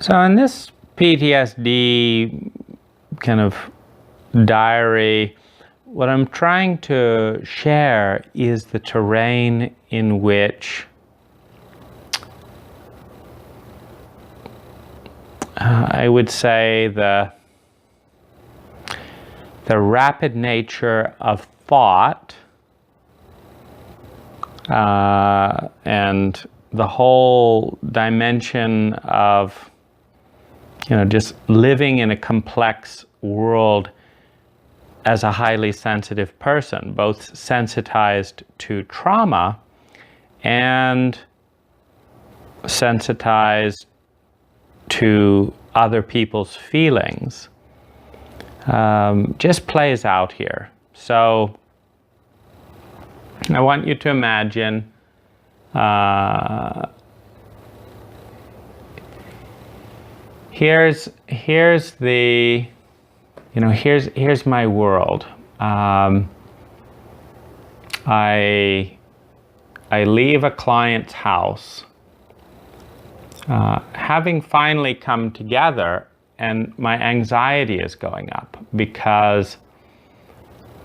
So in this PTSD kind of diary, what I'm trying to share is the terrain in which I would say the rapid nature of thought and the whole dimension of just living in a complex world as a highly sensitive person, both sensitized to trauma and sensitized to other people's feelings, just plays out here. So I want you to imagine here's the here's my world. I leave a client's house, having finally come together, and my anxiety is going up because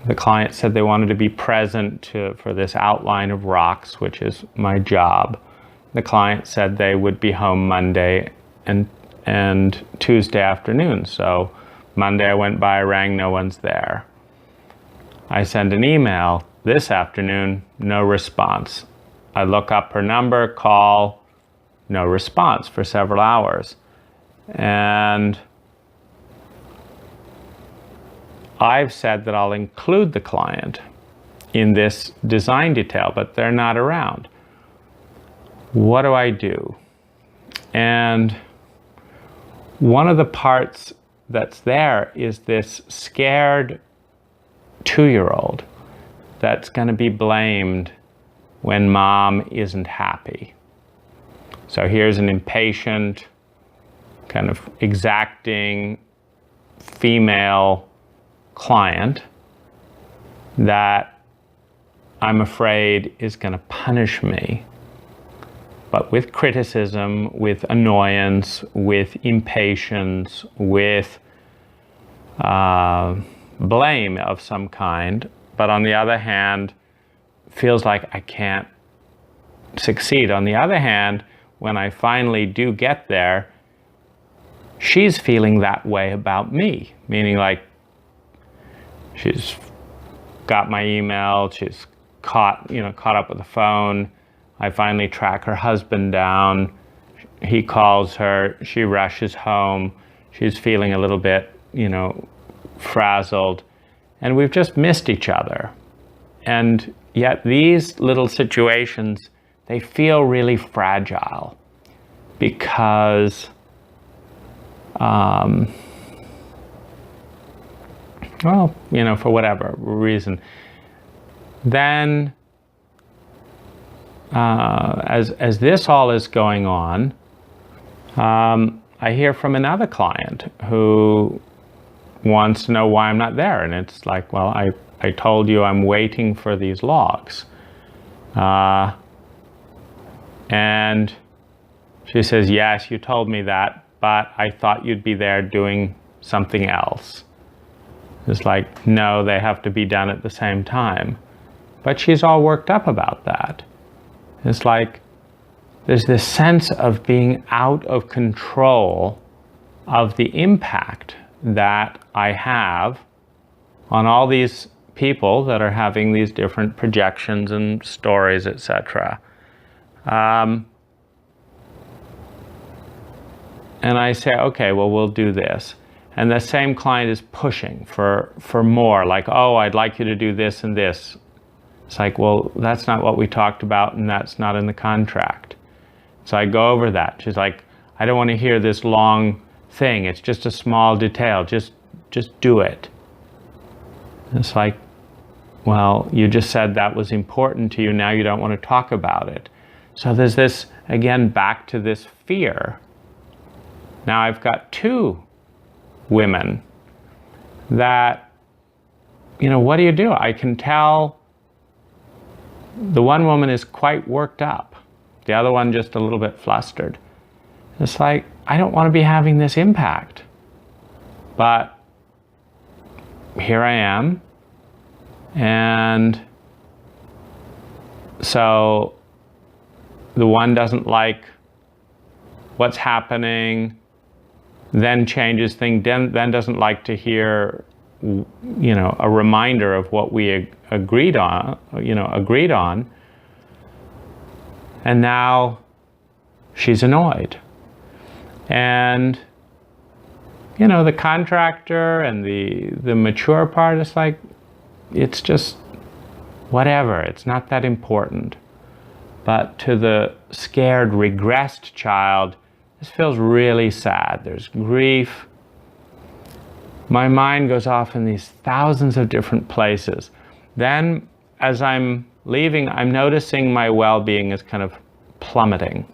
the client said they wanted to be present for this outline of rocks, which is my job. The client said they would be home Monday and Tuesday afternoon. So Monday I went by, rang, no one's there. I send an email this afternoon, no response. I look up her number, call, no response for several hours. And I've said that I'll include the client in this design detail, but they're not around. What do I do? And one of the parts that's there is this scared 2-year-old that's going to be blamed when mom isn't happy. So here's an impatient, kind of exacting female client that I'm afraid is going to punish me, but with criticism, with annoyance, with impatience, with blame of some kind, but on the other hand, feels like I can't succeed. On the other hand, when I finally do get there, she's feeling that way about me, meaning like she's got my email, she's caught up with the phone. I finally track her husband down. He calls her, she rushes home. She's feeling a little bit, frazzled. And we've just missed each other. And yet these little situations, they feel really fragile because for whatever reason. Then as this all is going on, I hear from another client who wants to know why I'm not there. And it's like, well, I told you I'm waiting for these logs. And she says, yes, you told me that, but I thought you'd be there doing something else. It's like, no, they have to be done at the same time. But she's all worked up about that. It's like, there's this sense of being out of control of the impact that I have on all these people that are having these different projections and stories, etc. And I say, okay, well, we'll do this. And the same client is pushing for more, like, oh, I'd like you to do this and this. It's like, well, that's not what we talked about, and that's not in the contract. So I go over that. She's like, I don't want to hear this long thing. It's just a small detail. Just do it. And it's like, well, you just said that was important to you. Now you don't want to talk about it. So there's this, again, back to this fear. Now I've got 2 women that, what do you do? I can tell the one woman is quite worked up. The other one just a little bit flustered. It's like, I don't want to be having this impact. But here I am. And so the one doesn't like what's happening, then changes things, then doesn't like to hear, a reminder of what we agreed on. And now she's annoyed. And, the contractor and the mature part is like, it's just whatever, it's not that important. But to the scared, regressed child, this feels really sad. There's grief. My mind goes off in these thousands of different places. Then, as I'm leaving, I'm noticing my well-being is kind of plummeting.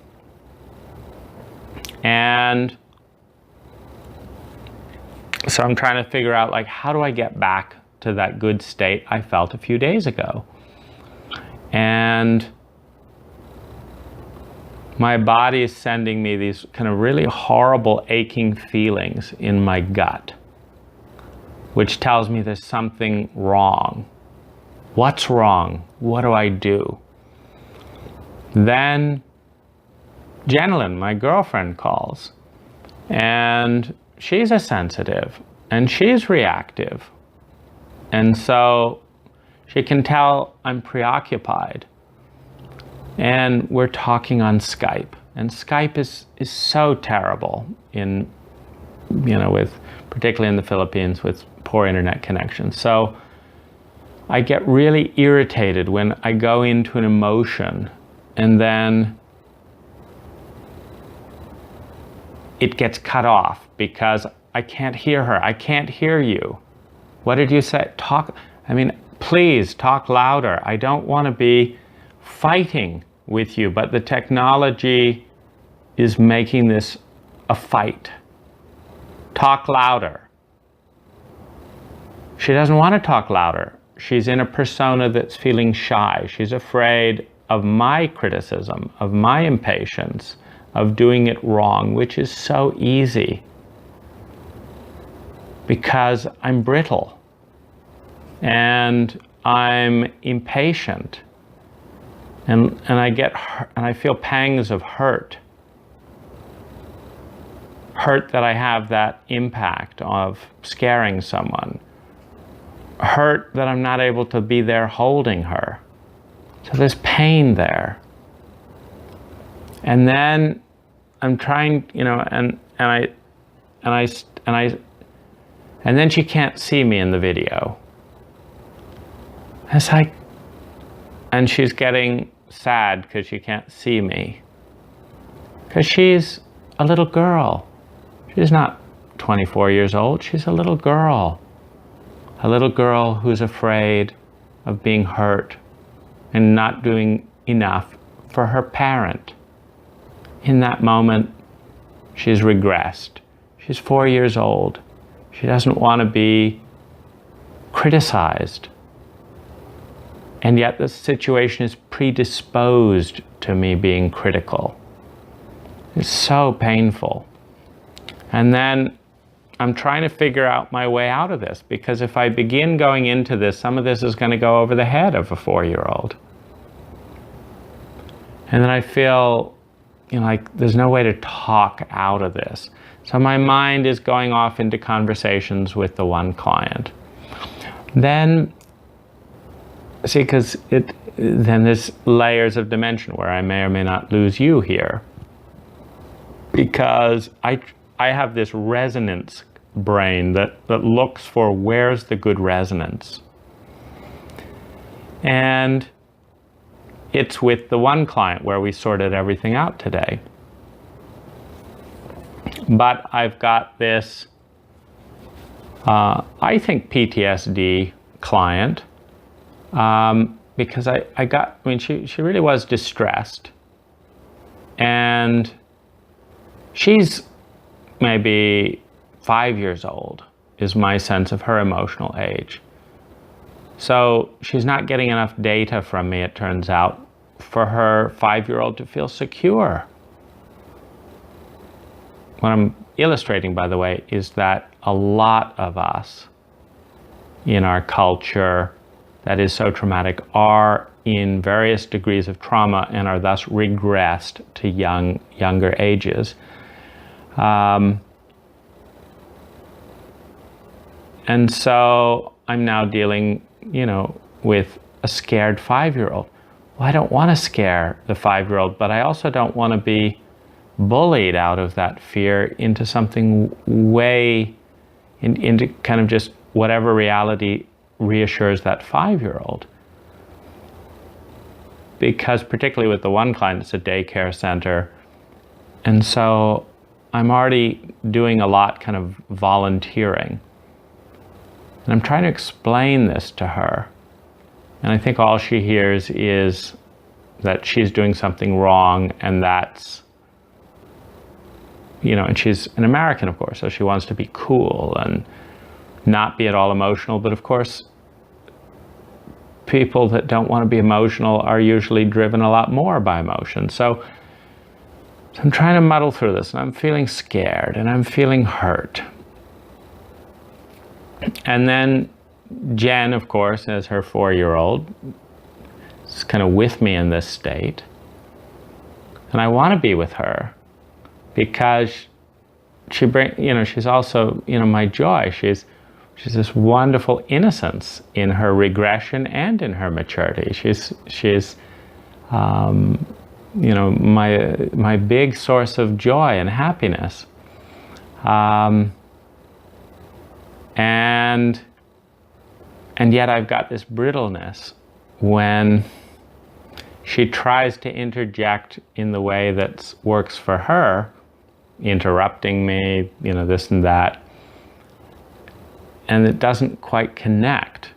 And so I'm trying to figure out, like, how do I get back to that good state I felt a few days ago? And my body is sending me these kind of really horrible aching feelings in my gut, which tells me there's something wrong. What's wrong? What do I do? Then Jenilyn, my girlfriend, calls, and she's a sensitive and she's reactive. And so she can tell I'm preoccupied. And we're talking on Skype. And Skype is so terrible particularly in the Philippines with poor internet connection. So I get really irritated when I go into an emotion and then it gets cut off because I can't hear her. I can't hear you. What did you say? Please talk louder. I don't want to be fighting with you, but the technology is making this a fight. Talk louder. She doesn't want to talk louder. She's in a persona that's feeling shy. She's afraid of my criticism, of my impatience, of doing it wrong, which is so easy because I'm brittle and I'm impatient. And I feel pangs of hurt that I have that impact of scaring someone, hurt that I'm not able to be there holding her. So there's pain there. And then I'm trying, and then she can't see me in the video. It's like, and she's getting sad because she can't see me. Because she's a little girl. She's not 24 years old. She's a little girl. A little girl who's afraid of being hurt and not doing enough for her parent. In that moment, she's regressed. She's 4 years old. She doesn't want to be criticized. And yet the situation is predisposed to me being critical. It's so painful. And then I'm trying to figure out my way out of this, because if I begin going into this, some of this is going to go over the head of a 4-year-old. And then I feel, like there's no way to talk out of this. So my mind is going off into conversations with the one client. Then, because then there's layers of dimension where I may or may not lose you here. Because I have this resonance brain that looks for where's the good resonance. And it's with the one client where we sorted everything out today. But I've got this, I think PTSD client, because she really was distressed. And she's maybe 5 years old, is my sense of her emotional age. So she's not getting enough data from me, it turns out, for her 5-year-old to feel secure. what I'm illustrating, by the way, is that a lot of us in our culture that is so traumatic are in various degrees of trauma and are thus regressed to younger ages. And so I'm now dealing, with a scared 5-year-old. Well, I don't want to scare the 5-year-old, but I also don't want to be bullied out of that fear into something into kind of just whatever reality reassures that 5-year-old. Because particularly with the one client, it's a daycare center. And so I'm already doing a lot kind of volunteering. And I'm trying to explain this to her. And I think all she hears is that she's doing something wrong, and that's, and she's an American, of course, so she wants to be cool and not be at all emotional. But of course, people that don't want to be emotional are usually driven a lot more by emotion. So I'm trying to muddle through this, and I'm feeling scared, and I'm feeling hurt. And then Jen, of course, as her 4-year-old, is kind of with me in this state. And I want to be with her because she's also, my joy. She's this wonderful innocence in her regression and in her maturity. She's my big source of joy and happiness. And yet I've got this brittleness when she tries to interject in the way that works for her, interrupting me, this and that, and it doesn't quite connect.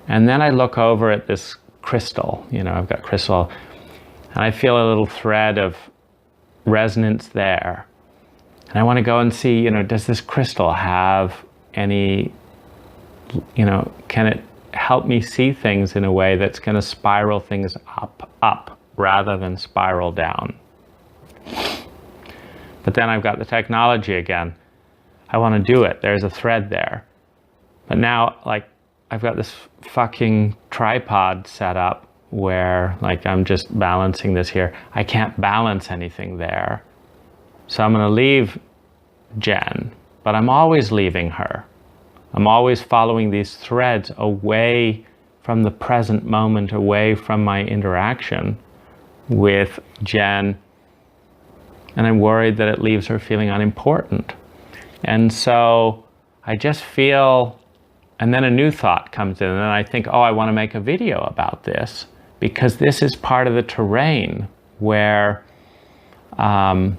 And then I look over at this crystal, I've got crystal, and I feel a little thread of resonance there. And I want to go and see, does this crystal have any, can it help me see things in a way that's going to spiral things up rather than spiral down? But then I've got the technology again. I want to do it. There's a thread there. But now, I've got this fucking tripod set up where, I'm just balancing this here. I can't balance anything there. So I'm going to leave Jen, but I'm always leaving her. I'm always following these threads away from the present moment, away from my interaction with Jen. And I'm worried that it leaves her feeling unimportant. And so I just feel, and then a new thought comes in, and I think, I want to make a video about this, because this is part of the terrain where I'm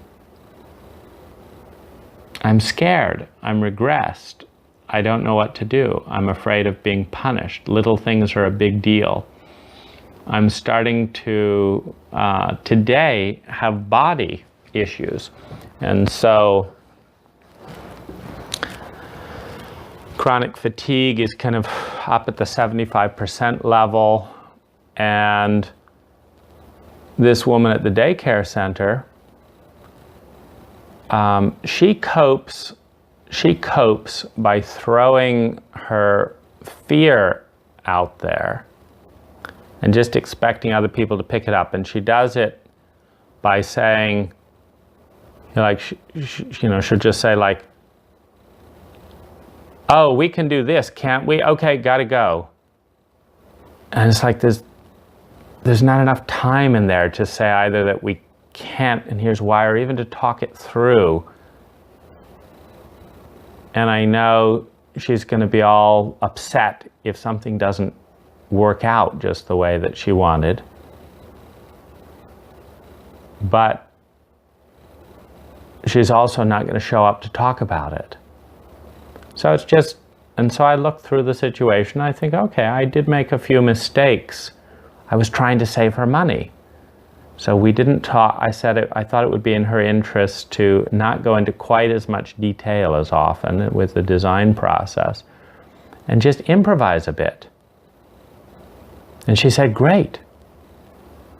scared, I'm regressed, I don't know what to do, I'm afraid of being punished, little things are a big deal. I'm starting to, today, have body issues. And so chronic fatigue is kind of up at the 75% level. And this woman at the daycare center, she copes by throwing her fear out there and just expecting other people to pick it up. And she does it by saying, she'll just say oh, we can do this, can't we? Okay, gotta go. And it's there's not enough time in there to say either that we can't, and here's why, or even to talk it through. And I know she's going to be all upset if something doesn't work out just the way that she wanted. But she's also not going to show up to talk about it. So it's just, and so I look through the situation, I think, okay, I did make a few mistakes. I was trying to save her money. So we didn't talk, I thought it would be in her interest to not go into quite as much detail as often with the design process and just improvise a bit. And she said, great.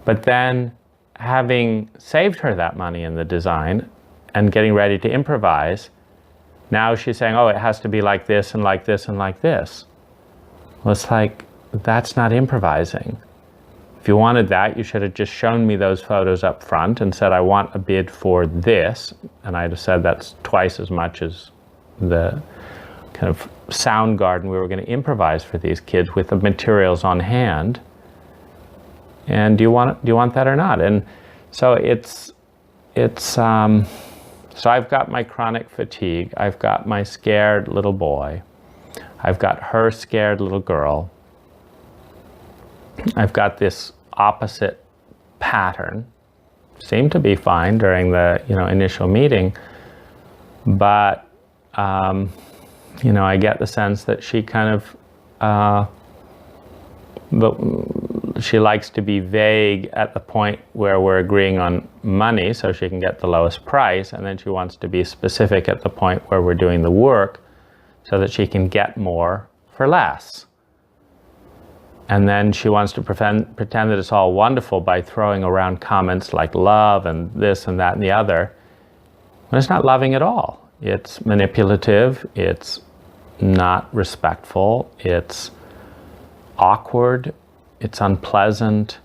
But then having saved her that money in the design, and getting ready to improvise. Now she's saying, oh, it has to be like this and like this and like this. Well, it's like, that's not improvising. If you wanted that, you should have just shown me those photos up front and said, I want a bid for this. And I'd have said that's twice as much as the kind of sound garden we were going to improvise for these kids with the materials on hand. And do you want that or not? And so so I've got my chronic fatigue. I've got my scared little boy. I've got her scared little girl. I've got this opposite pattern. Seemed to be fine during the initial meeting, but I get the sense that she kind of she likes to be vague at the point where we're agreeing on money so she can get the lowest price, and then she wants to be specific at the point where we're doing the work so that she can get more for less. And then she wants to pretend that it's all wonderful by throwing around comments like love and this and that and the other. When it's not loving at all. It's manipulative, it's not respectful, it's awkward, it's unpleasant,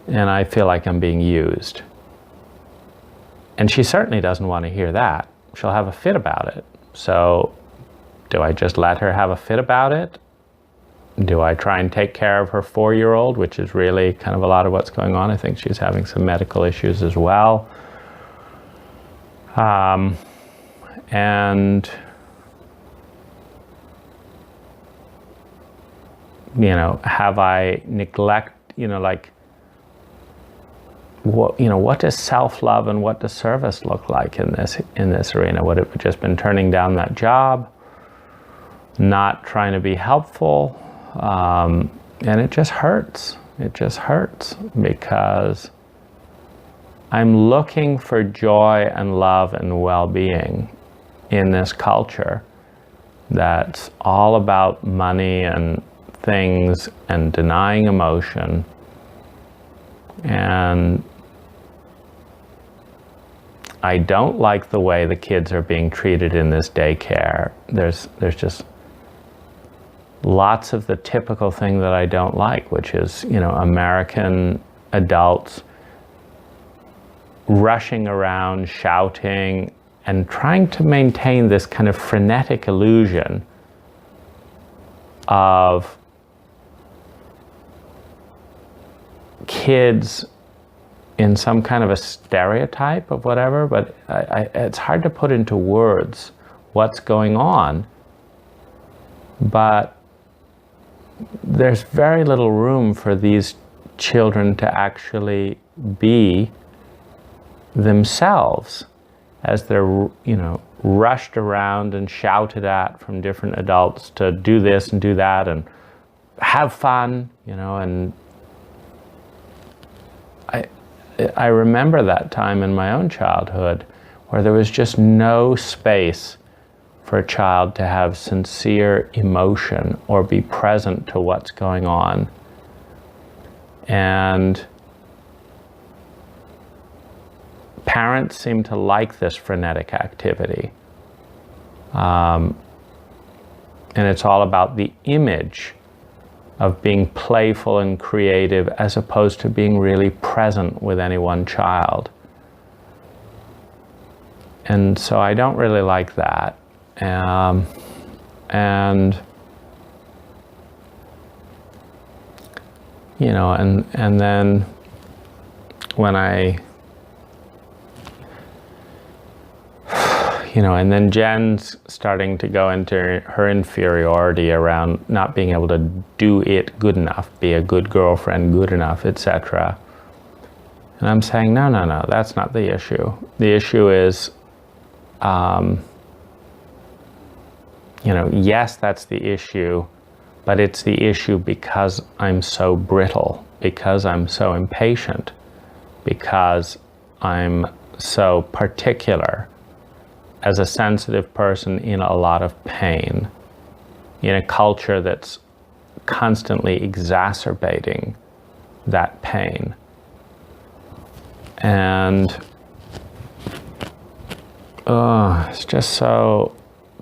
and I feel like I'm being used. And she certainly doesn't want to hear that. She'll have a fit about it. So do I just let her have a fit about it? Do I try and take care of her 4-year-old, which is really kind of a lot of what's going on? I think she's having some medical issues as well. And have I what does self-love and what does service look like in this arena? Would it have just been turning down that job, not trying to be helpful? And it just hurts. It just hurts because I'm looking for joy and love and well-being in this culture that's all about money and things and denying emotion. And I don't like the way the kids are being treated in this daycare. There's just lots of the typical thing that I don't like, which is, American adults rushing around, shouting, and trying to maintain this kind of frenetic illusion of kids in some kind of a stereotype of whatever, but it's hard to put into words what's going on. But there's very little room for these children to actually be themselves as they're, rushed around and shouted at from different adults to do this and do that and have fun, and I remember that time in my own childhood where there was just no space for a child to have sincere emotion or be present to what's going on. And parents seem to like this frenetic activity. And it's all about the image of being playful and creative as opposed to being really present with any one child. And so I don't really like that. And then when and then Jen's starting to go into her inferiority around not being able to do it good enough, be a good girlfriend, good enough, etc. And I'm saying, no, that's not the issue. The issue is, yes, that's the issue, but it's the issue because I'm so brittle, because I'm so impatient, because I'm so particular as a sensitive person in a lot of pain, in a culture that's constantly exacerbating that pain. And it's just so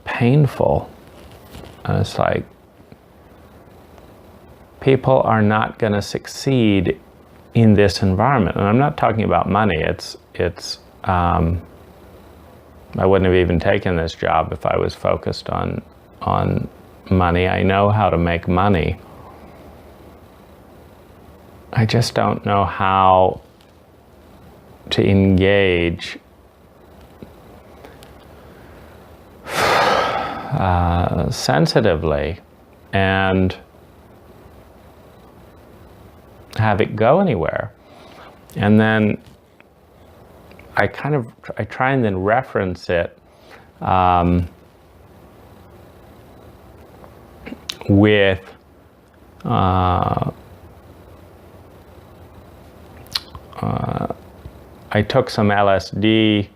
painful. And it's like, people are not going to succeed in this environment. And I'm not talking about money. I wouldn't have even taken this job if I was focused on money. I know how to make money. I just don't know how to engage sensitively and have it go anywhere. And then I try and then reference it with I took some LSD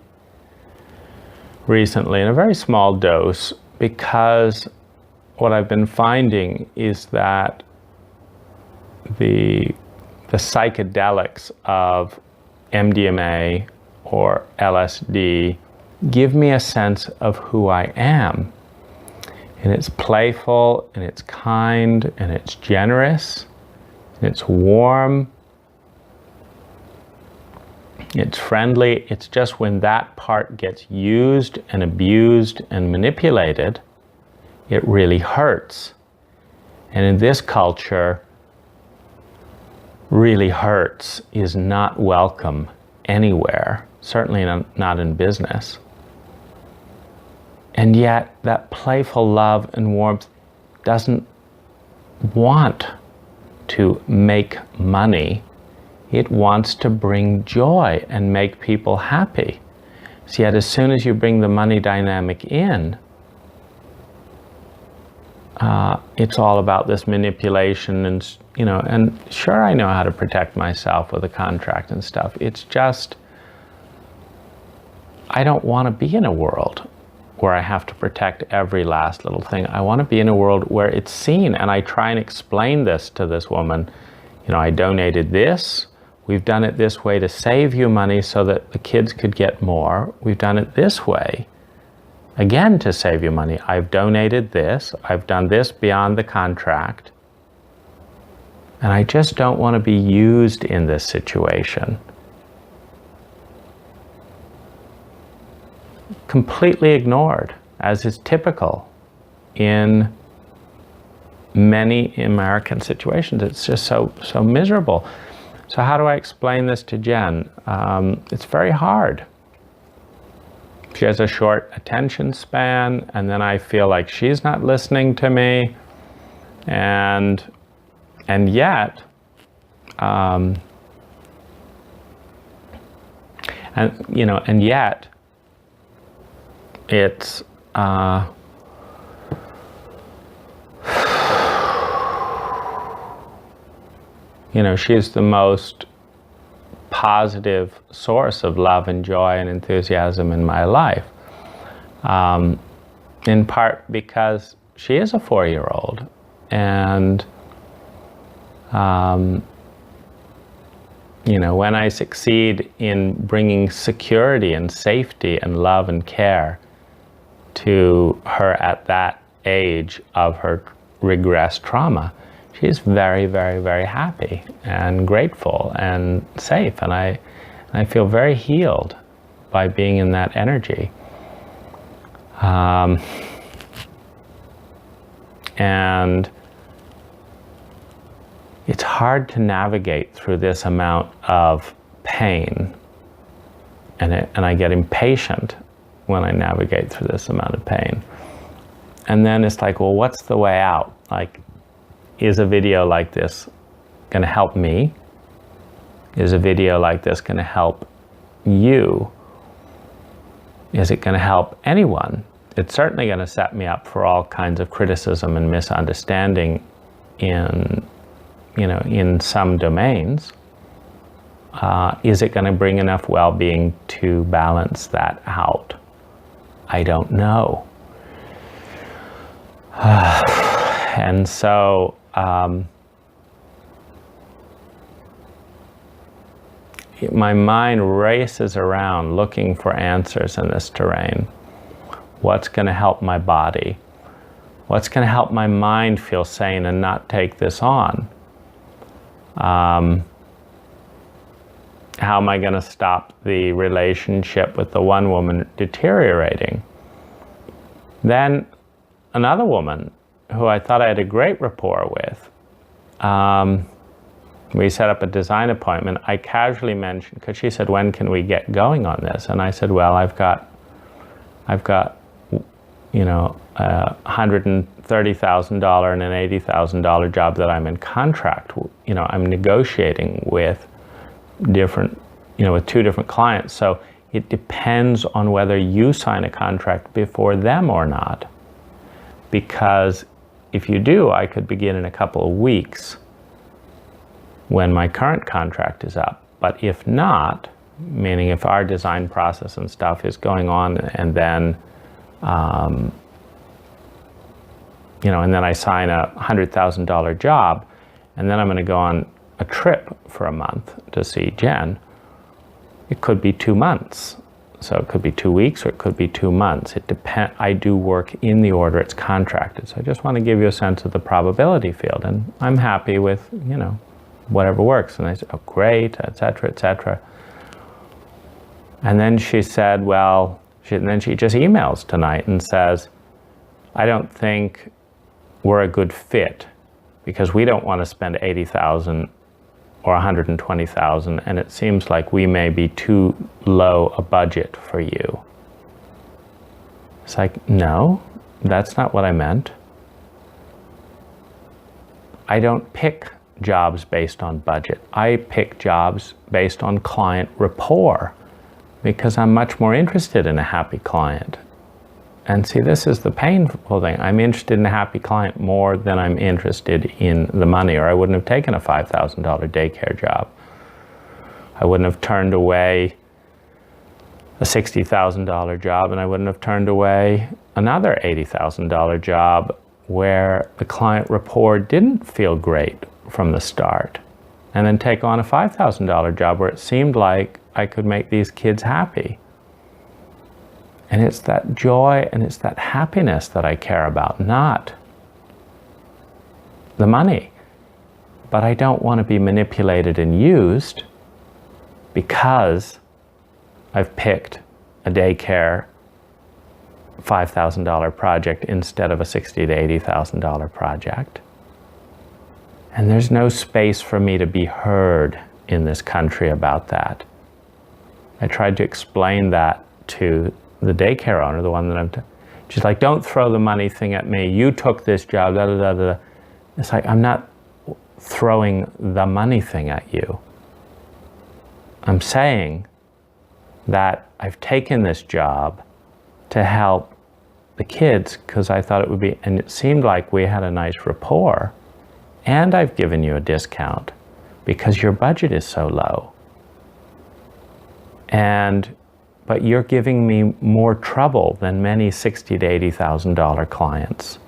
recently in a very small dose, because what I've been finding is that the psychedelics of MDMA or LSD give me a sense of who I am. And it's playful, and it's kind, and it's generous, and it's warm, it's friendly. It's just when that part gets used and abused and manipulated, it really hurts. And in this culture, really hurts is not welcome anywhere, certainly not in business. And yet that playful love and warmth doesn't want to make money. It wants to bring joy and make people happy. So yet as soon as you bring the money dynamic in, it's all about this manipulation and, and sure, I know how to protect myself with a contract and stuff. It's just, I don't want to be in a world where I have to protect every last little thing. I want to be in a world where it's seen. And I try and explain this to this woman. I donated this. We've done it this way to save you money so that the kids could get more. We've done it this way, again, to save you money. I've donated this. I've done this beyond the contract. And I just don't want to be used in this situation. Completely ignored, as is typical in many American situations. It's just so miserable. So how do I explain this to Jen? It's very hard. She has a short attention span, and then I feel like she's not listening to me, and yet, and yet, it's she's the most positive source of love and joy and enthusiasm in my life. In part because she is a 4-year-old, and when I succeed in bringing security and safety and love and care to her at that age of her regressed trauma, she's very, very, very happy and grateful and safe. And I feel very healed by being in that energy. And it's hard to navigate through this amount of pain. And I get impatient when I navigate through this amount of pain. And then it's like, well, what's the way out? Like, is a video like this going to help me? Is a video like this going to help you? Is it going to help anyone? It's certainly going to set me up for all kinds of criticism and misunderstanding in some domains. Is it going to bring enough well-being to balance that out? I don't know. And so my mind races around looking for answers in this terrain. What's going to help my body? What's going to help my mind feel sane and not take this on? How am I going to stop the relationship with the one woman deteriorating? Then another woman who I thought I had a great rapport with, we set up a design appointment. I casually mentioned, because she said, when can we get going on this? And I said, well, I've got you know, a $130,000 and an $80,000 job that I'm in contract. You know, I'm negotiating with different, you know, with 2 different clients. So it depends on whether you sign a contract before them or not. Because if you do, I could begin in a couple of weeks when my current contract is up. But if not, meaning if our design process and stuff is going on and then you know, and then I sign a $100,000 job, and then I'm going to go on a trip for a month to see Jen, it could be 2 months. So it could be 2 weeks or it could be 2 months. It depends. I do work in the order it's contracted. So I just want to give you a sense of the probability field, and I'm happy with, you know, whatever works. And I said, oh, great, et cetera, et cetera. And then she said, well, and then she just emails tonight and says, I don't think we're a good fit because we don't want to spend $80,000 or $120,000, and it seems like we may be too low a budget for you. It's like, no, that's not what I meant. I don't pick jobs based on budget. I pick jobs based on client rapport because I'm much more interested in a happy client. And see, this is the painful thing. I'm interested in a happy client more than I'm interested in the money, or I wouldn't have taken a $5,000 daycare job. I wouldn't have turned away a $60,000 job, and I wouldn't have turned away another $80,000 job where the client rapport didn't feel great from the start, and then take on a $5,000 job where it seemed like I could make these kids happy. And it's that joy and it's that happiness that I care about, not the money. But I don't want to be manipulated and used because I've picked a daycare $5,000 project instead of a $60,000 to $80,000 project. And there's no space for me to be heard in this country about that. I tried to explain that to the daycare owner, the one that she's like, don't throw the money thing at me. You took this job, da, da, da, da. It's like, I'm not throwing the money thing at you. I'm saying that I've taken this job to help the kids because I thought it would be, and it seemed like we had a nice rapport, and I've given you a discount because your budget is so low. But you're giving me more trouble than many $60,000 to $80,000 clients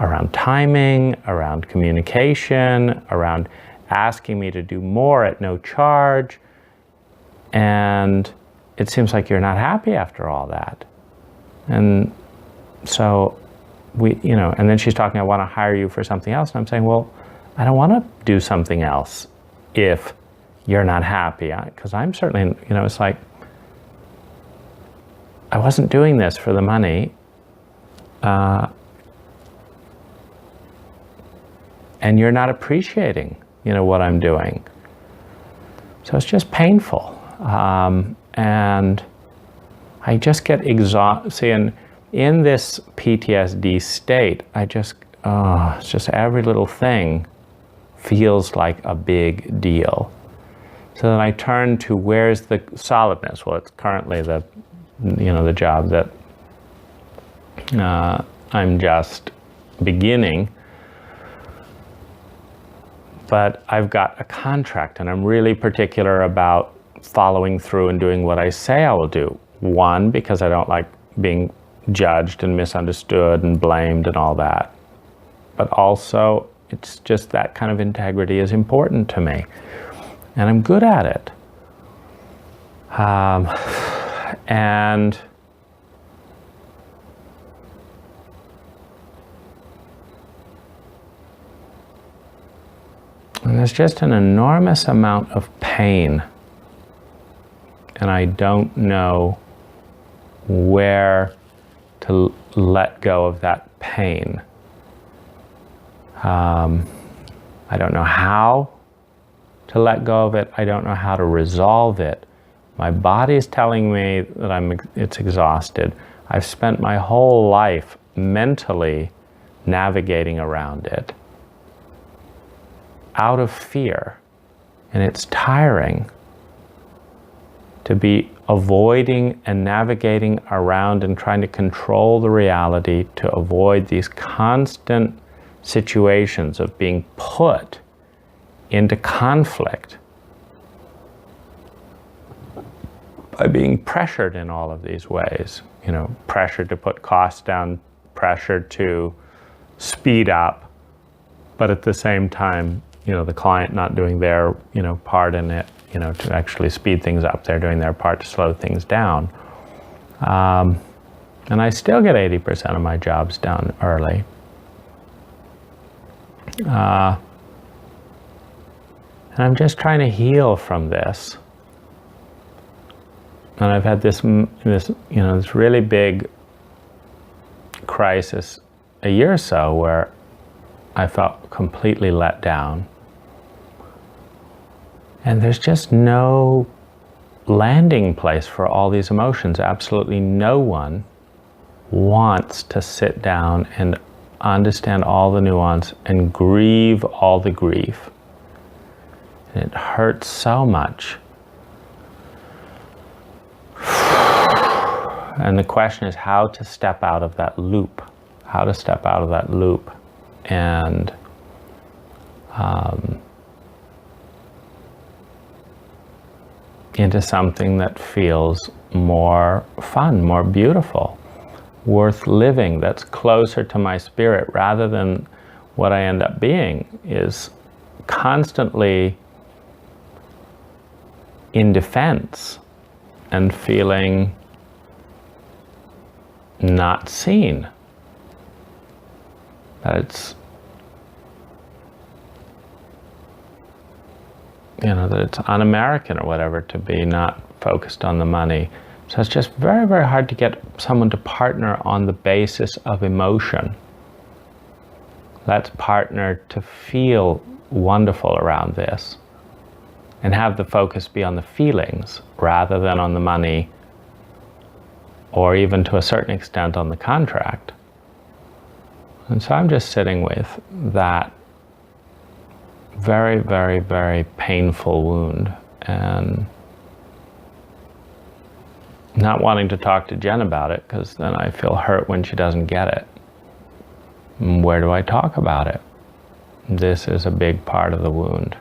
around timing, around communication, around asking me to do more at no charge. And it seems like you're not happy after all that. And so you know, and then she's talking, I want to hire you for something else. And I'm saying, well, I don't want to do something else if you're not happy. Because I'm certainly, you know, it's like, I wasn't doing this for the money, and you're not appreciating, you know, what I'm doing. So it's just painful, and I just get exhausted. See, in this PTSD state, it's just every little thing feels like a big deal. So then I turn to where's the solidness? Well, it's currently the job that I'm just beginning, but I've got a contract and I'm really particular about following through and doing what I say I will do. One, because I don't like being judged and misunderstood and blamed and all that, but also it's just that kind of integrity is important to me, and I'm good at it. And there's just an enormous amount of pain, and I don't know where to let go of that pain. I don't know how to let go of it. I don't know how to resolve it. My body is telling me that it's exhausted. I've spent my whole life mentally navigating around it out of fear, and it's tiring to be avoiding and navigating around and trying to control the reality to avoid these constant situations of being put into conflict by being pressured in all of these ways. You know, pressured to put costs down, pressured to speed up, but at the same time, you know, the client not doing their, you know, part in it, you know, to actually speed things up. They're doing their part to slow things down. And I still get 80% of my jobs done early. And I'm just trying to heal from this. And I've had this really big crisis a year or so where I felt completely let down. And there's just no landing place for all these emotions. Absolutely no one wants to sit down and understand all the nuance and grieve all the grief. And it hurts so much. And the question is how to step out of that loop. How to step out of that loop and into something that feels more fun, more beautiful, worth living, that's closer to my spirit, rather than what I end up being is constantly in defense and feeling not seen. That it's, you know, that it's un-American or whatever to be not focused on the money. So it's just very, very hard to get someone to partner on the basis of emotion. Let's partner to feel wonderful around this and have the focus be on the feelings rather than on the money, or even to a certain extent on the contract. And so I'm just sitting with that very, very, very painful wound and not wanting to talk to Jen about it, because then I feel hurt when she doesn't get it. Where do I talk about it? This is a big part of the wound.